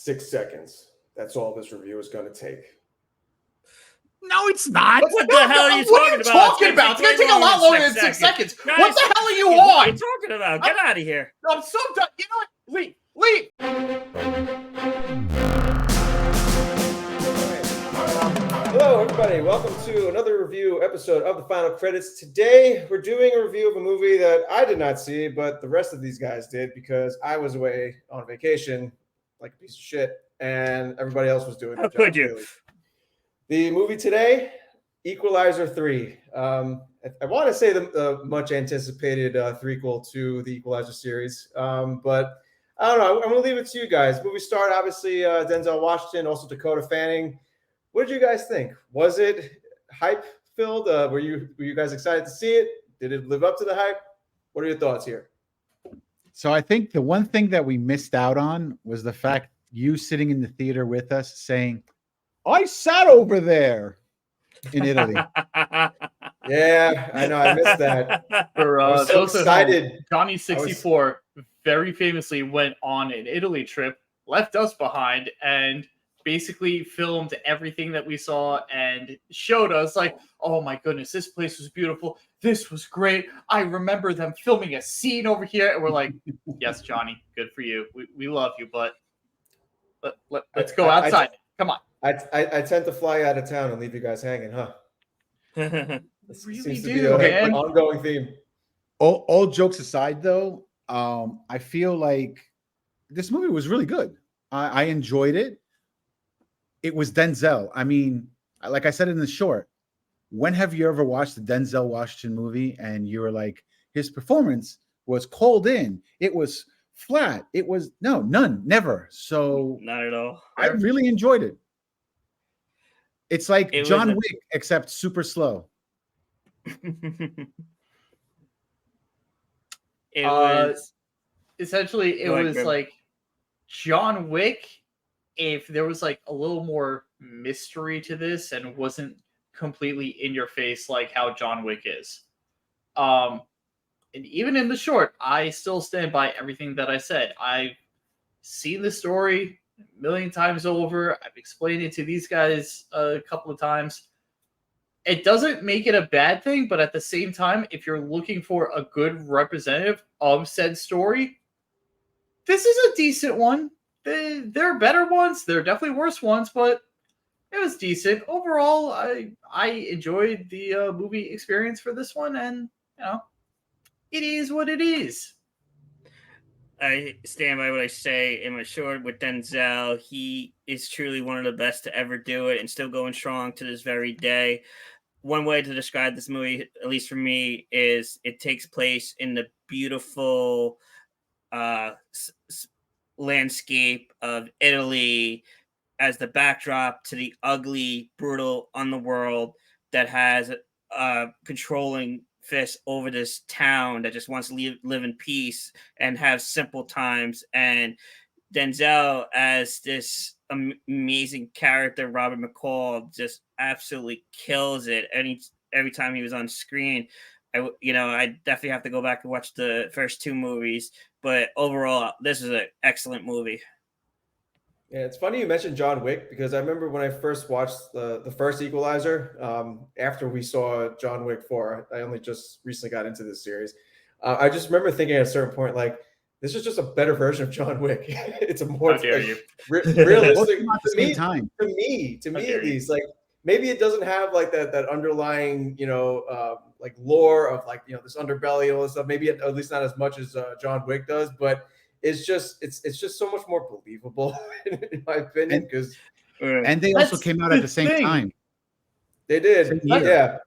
6 seconds. That's all this review is going to take. No, it's not. What the hell are you talking about? It's going to take a lot longer than 6 seconds. Guys, what the hell are you What are on? you talking about? Get out of here. I'm so done. You know what? Leave. Hello, everybody. Welcome to another review episode of The Final Credits. Today, we're doing a review of a movie that I did not see, but the rest of these guys did because I was away on vacation like a piece of shit, and everybody else was doing it. How could you? Clearly. The movie today, Equalizer 3. I want to say the much anticipated threequel to the Equalizer series, but I don't know. I'm going to leave it to you guys. Movie star, obviously, Denzel Washington, also Dakota Fanning. What did you guys think? Was it hype-filled? Were you guys excited to see it? Did it live up to the hype? What are your thoughts here? So I think the one thing that we missed out on was the fact you sitting in the theater with us saying, I sat over there in Italy. Yeah, I know. I missed that. For I was so excited. Johnny 64 very famously went on an Italy trip, left us behind, and basically filmed everything that we saw and showed us like, oh my goodness, this place was beautiful. This was great. I remember them filming a scene over here. And we're like, yes, Johnny, good for you. We love you, but let's go outside. Come on. I tend to fly out of town and leave you guys hanging, huh? This really seems to do, be an man. ongoing theme. All jokes aside, though, I feel like this movie was really good. I enjoyed it. It was Denzel. I mean, like I said in the short, when have you ever watched a Denzel Washington movie and you were like, his performance was called in, it was flat, it was none, never. So not at all. I really enjoyed it. It's like John Wick, except super slow. It was essentially like John Wick if there was like a little more mystery to this and wasn't completely in your face like how John Wick is. And even in the short, I still stand by everything that I said. I've seen the story a million times over. I've explained it to these guys a couple of times. It doesn't make it a bad thing, but at the same time, if you're looking for a good representative of said story, this is a decent one. There are better ones. There are definitely worse ones, but it was decent. Overall, I enjoyed the movie experience for this one, and, it is what it is. I stand by what I say in my short with Denzel. He is truly one of the best to ever do it and still going strong to this very day. One way to describe this movie, at least for me, is it takes place in the beautiful landscape of Italy as the backdrop to the ugly, brutal underworld that has controlling fist over this town that just wants to live in peace and have simple times. And Denzel, as this amazing character, Robert McCall, just absolutely kills it every time he was on screen. I definitely have to go back and watch the first two movies, but overall, this is an excellent movie. Yeah, it's funny you mentioned John Wick because I remember when I first watched the first Equalizer, after we saw John Wick 4, I only just recently got into this series. I just remember thinking at a certain point, like, this is just a better version of John Wick. It's a more realistic to me at least. Like, maybe it doesn't have like that underlying, like lore of like, this underbelly and all this stuff. Maybe at least not as much as John Wick does, but it's just so much more believable in my opinion. Because and they also came out at the same time. They did, yeah.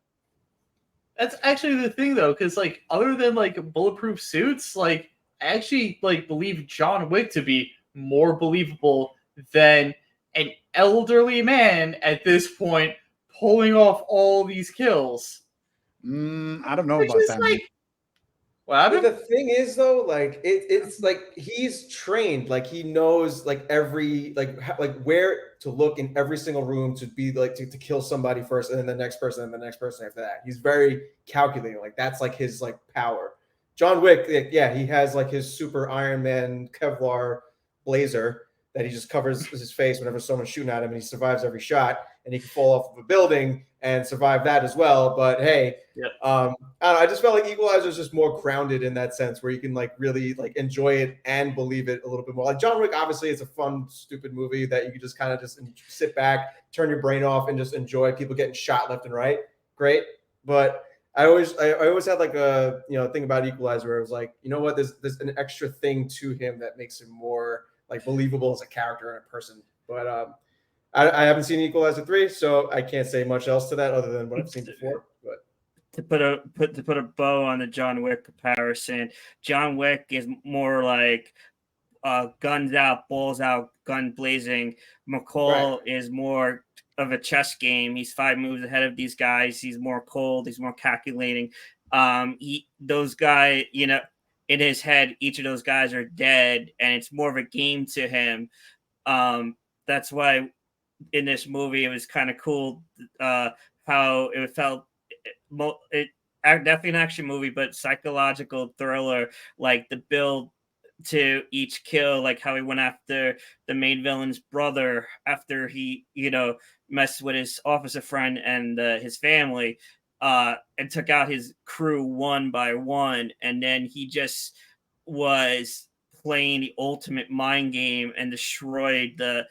That's actually the thing though, because like other than like bulletproof suits, like I actually like believe John Wick to be more believable than an elderly man at this point pulling off all these kills. I don't know about that. Like, well, the thing is though, like it's like he's trained, like he knows like every like where to look in every single room to be like to kill somebody first, and then the next person and the next person after that. He's very calculating. Like that's like his like power. John Wick, yeah, he has like his super Iron Man Kevlar blazer, that he just covers his face whenever someone's shooting at him, and he survives every shot, and he can fall off of a building and survive that as well. But hey, I don't know, I just felt like Equalizer is just more grounded in that sense, where you can like really like enjoy it and believe it a little bit more. Like John Wick, obviously, it's a fun, stupid movie that you can just kind of just sit back, turn your brain off, and just enjoy people getting shot left and right. Great, but I always had like a thing about Equalizer where it was like, you know what, there's an extra thing to him that makes him more like believable as a character and a person. But I haven't seen Equalizer 3, so I can't say much else to that other than what I've seen before. But to put a bow on the John Wick comparison, John Wick is more like guns out, balls out, gun blazing. McCall is more of a chess game. He's 5 moves ahead of these guys. He's more cold. He's more calculating. Those guys, in his head, each of those guys are dead, and it's more of a game to him. That's why in this movie it was kind of cool how it felt. It definitely an action movie, but psychological thriller, like the build to each kill, like how he went after the main villain's brother after he messed with his officer friend and his family, and took out his crew one by one, and then he just was playing the ultimate mind game and destroyed the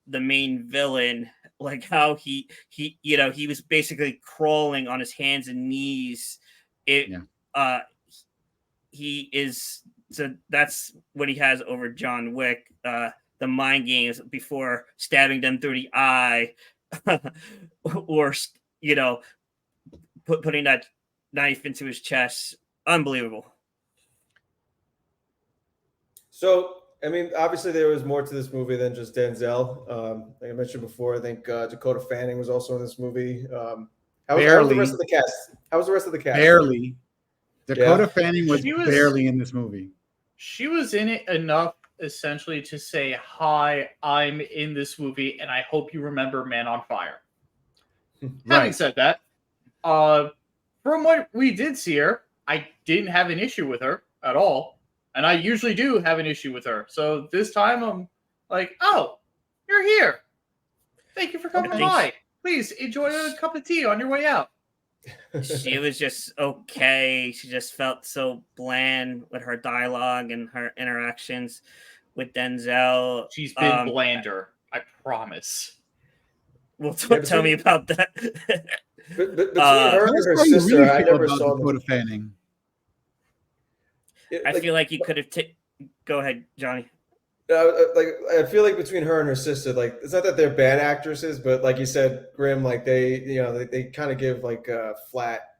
main villain. Like how he was basically crawling on his hands and knees. He is, so that's what he has over John Wick, the mind games before stabbing them through the eye, or putting that knife into his chest. Unbelievable. So, I mean, obviously there was more to this movie than just Denzel. Like I mentioned before, I think Dakota Fanning was also in this movie. How was the rest of the cast? How was the rest of the cast? Barely. Dakota Fanning was barely in this movie. She was in it enough, essentially, to say, "Hi, I'm in this movie, and I hope you remember Man on Fire." Having said that, from what we did see her, I didn't have an issue with her at all. And I usually do have an issue with her. So this time I'm like, oh, you're here. Thank you for coming by. Please enjoy a cup of tea on your way out. She was just okay. She just felt so bland with her dialogue and her interactions with Denzel. She's been blander, I promise. Well, tell me about that. Between her and her sister, I never saw Dakota Fanning. I feel like you could have. Go ahead, Johnny. I feel like between her and her sister, like it's not that they're bad actresses, but like you said, Grim, like they kind of give like flat,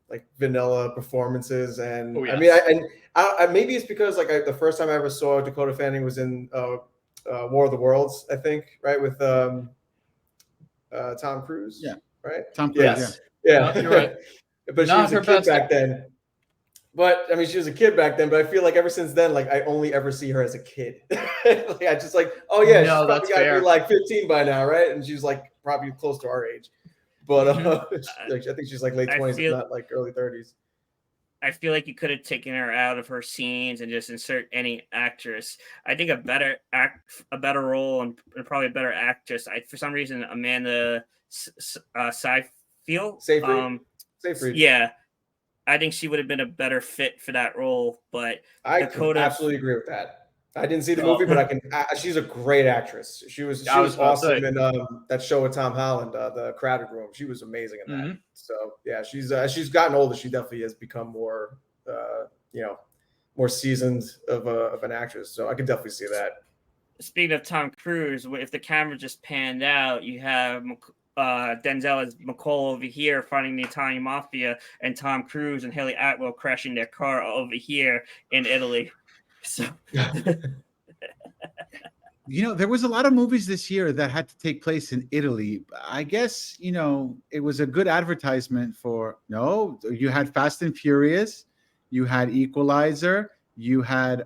like vanilla performances, and I mean, I maybe it's because like the first time I ever saw Dakota Fanning was in War of the Worlds, I think, right, with Tom Cruise, right? Tom Cruise, yeah. You're right. But she was a kid back then. But I mean, she was a kid back then. But I feel like ever since then, like I only ever see her as a kid. Like I just like, oh yeah, she's probably got to be like 15 by now, right? And she's like probably close to our age. But I think she's like late 20s, if not like early 30s. I feel like you could have taken her out of her scenes and just insert any actress. I think a better role and probably a better actress. For some reason, Amanda Seyfried. Yeah. I think she would have been a better fit for that role, but I absolutely agree with that. I didn't see the movie, but she's a great actress. She was awesome in that show with Tom Holland, The Crowded Room. She was amazing in that. Mm-hmm. So yeah, she's gotten older. She definitely has become more, more seasoned of an actress. So I can definitely see that. Speaking of Tom Cruise, if the camera just panned out, you have Denzel as McCall over here fighting the Italian mafia, and Tom Cruise and Haley Atwell crashing their car over here in Italy. So, there was a lot of movies this year that had to take place in Italy. I guess, it was a good advertisement for, you had Fast and Furious, you had Equalizer, you had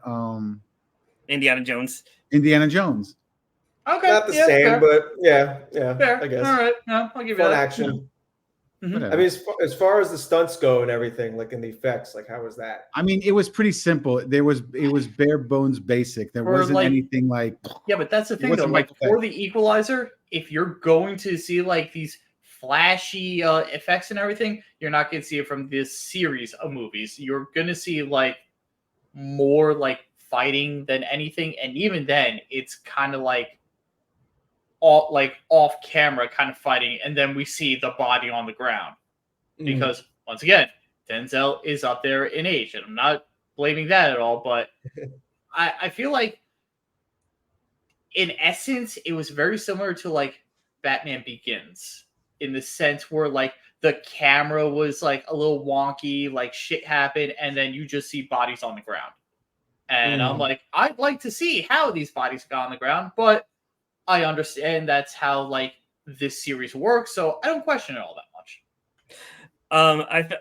Indiana Jones. Okay. Not the same, fair. but yeah, fair. I guess. All right. No, I'll give you Fun that. action. I mean, as far as the stunts go and everything, like in the effects, like how was that? I mean, it was pretty simple. It was bare bones basic. There wasn't anything like. Yeah, but that's the thing though. Like for the Equalizer, if you're going to see like these flashy effects and everything, you're not going to see it from this series of movies. You're going to see like more like fighting than anything, and even then, it's kind of like off camera kind of fighting, and then we see the body on the ground because once again, Denzel is up there in age, and I'm not blaming that at all, but I feel like in essence it was very similar to like Batman Begins in the sense where like the camera was like a little wonky, like shit happened, and then you just see bodies on the ground. And I'm like, I'd like to see how these bodies got on the ground, but I understand that's how like this series works, so I don't question it all that much.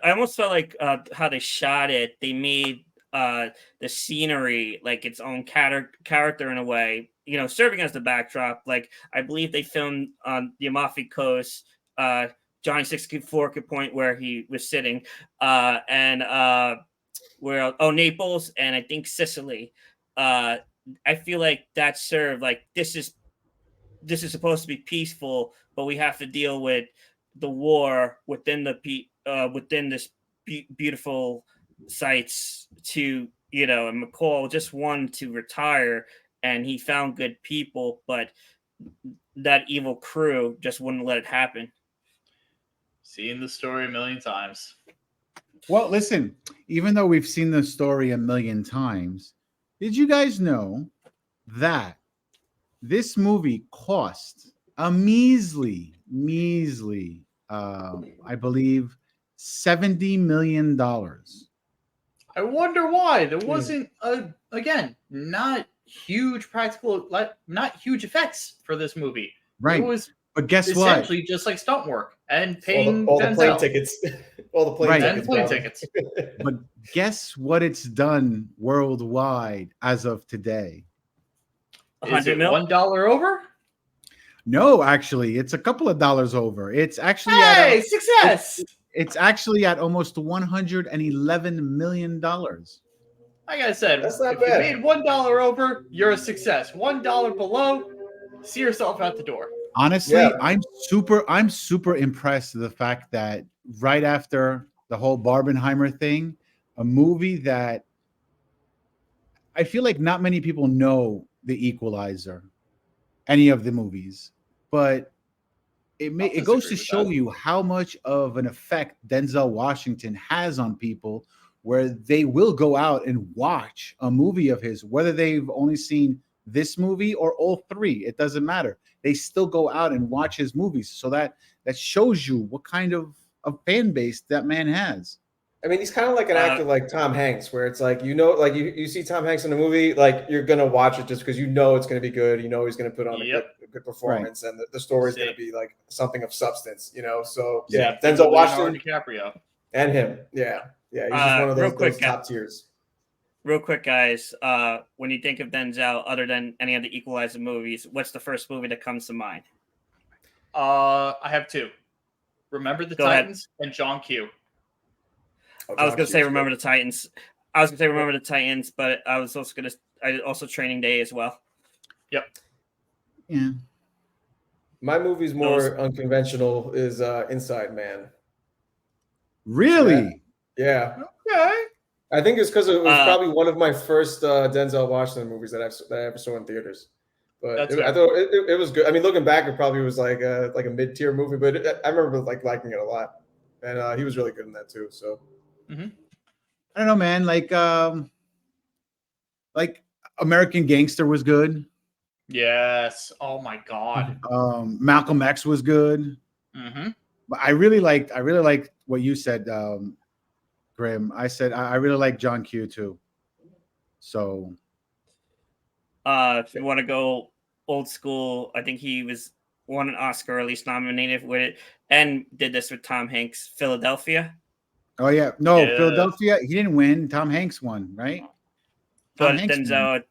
I almost felt like how they shot it. They made the scenery like its own character in a way, you know, serving as the backdrop. Like I believe they filmed on the Amalfi Coast, Johnny 64 could point where he was sitting, and where Naples and I think Sicily. I feel like that served like this is supposed to be peaceful, but we have to deal with the war within within this beautiful sites. To and McCall just wanted to retire, and he found good people, but that evil crew just wouldn't let it happen. Seen the story a million times. Well, listen, even though we've seen the story a million times, did you guys know that this movie cost a measly, I believe, $70 million? I wonder why. There wasn't, again, not huge not huge effects for this movie. Right. It was but guess essentially what? just like stunt work and paying all the plane tickets. All the plane tickets. But guess what it's done worldwide as of today? Is it $1 over? No, actually, it's a couple of dollars over. It's actually success. It's actually at almost $111 million. Like I said, that's not if bad. you made $1 over, you're a success. $1 below, see yourself out the door. Honestly, yeah. I'm super impressed with the fact that right after the whole Barbenheimer thing, a movie that I feel like not many people know The Equalizer, any of the movies, but it goes to show you how much of an effect Denzel Washington has on people, where they will go out and watch a movie of his, whether they've only seen this movie or all three. It doesn't matter. They still go out and watch his movies. So that shows you what kind of fan base that man has. I mean, he's kind of like an actor like Tom Hanks, where it's like, like you see Tom Hanks in a movie, like you're going to watch it just because you know it's going to be good. You know he's going to put on a good performance, and the story's going to be like something of substance, So, yeah, Denzel Washington. DiCaprio. And him. Yeah. Yeah, he's just one of those top tiers. Real quick, guys, when you think of Denzel, other than any of the Equalizer movies, what's the first movie that comes to mind? I have two. Remember the Titans and John Q. I was going to say Remember the Titans. But I was also Training Day as well. Yep. Yeah. My movie's more unconventional is Inside Man. Really? Yeah. Okay. I think it's because it was probably one of my first Denzel Washington movies that I ever saw in theaters. But I thought it was good. I mean, looking back, it probably was like a mid-tier movie, but I remember liking it a lot, and he was really good in that too. So. Mm-hmm. I don't know, man. Like American Gangster was good. Yes. Oh my God. Malcolm X was good. Mm-hmm. But I really liked what you said, Grim. I said I really like John Q too. So, if you want to go old school, I think he won an Oscar, or at least nominated with it, and did this with Tom Hanks. Philadelphia. Oh yeah, no, yeah. Philadelphia. He didn't win. Tom Hanks won, right? But Denzel,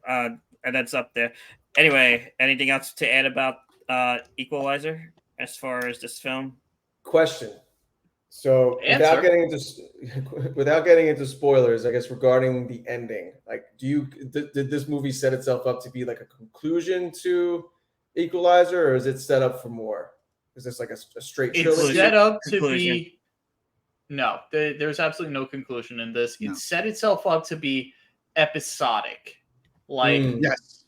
and that's up there. Anyway, anything else to add about Equalizer as far as this film? Question. So Answer. without getting into spoilers, I guess regarding the ending, like, did this movie set itself up to be like a conclusion to Equalizer, or is it set up for more? Is this like a straight trilogy? It's set up to Conclusion. be. No, there's absolutely no conclusion in this. No. It set itself up to be episodic, like Yes.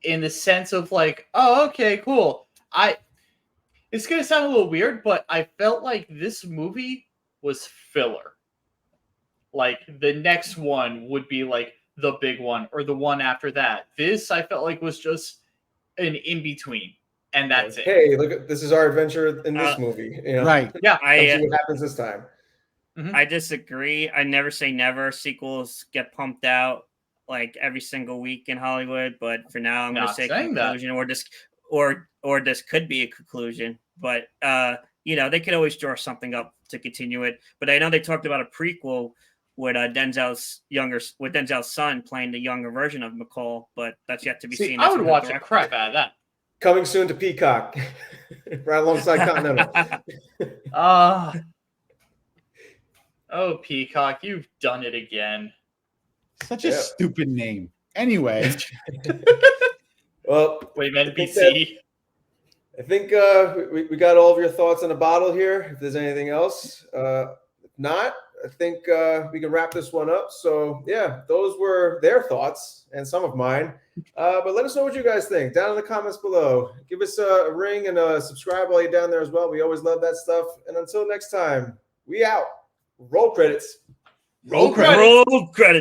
in the sense of like, oh, okay, cool. It's gonna sound a little weird, but I felt like this movie was filler. Like the next one would be like the big one, or the one after that. This I felt like was just an in between, and that's it. Hey, look, this is our adventure in this movie. You know? Right. Yeah. Let's see what happens this time. I disagree. I never say never. Sequels get pumped out like every single week in Hollywood, but for now, I'm going to Not say saying conclusion, or this could be a conclusion. But they could always draw something up to continue it. But I know they talked about a prequel with Denzel's son playing the younger version of McCall, but that's yet to be seen. I would watch the crap out of that. Coming soon to Peacock, right alongside Continental. Oh, Peacock, you've done it again. Such a stupid name. Anyway. Well, wait, NBC. I think we got all of your thoughts in a bottle here. If there's anything else, if not, I think we can wrap this one up. So yeah, those were their thoughts and some of mine. But let us know what you guys think down in the comments below. Give us a ring and subscribe while you're down there as well. We always love that stuff. And until next time, we out. Roll credits. Roll credits.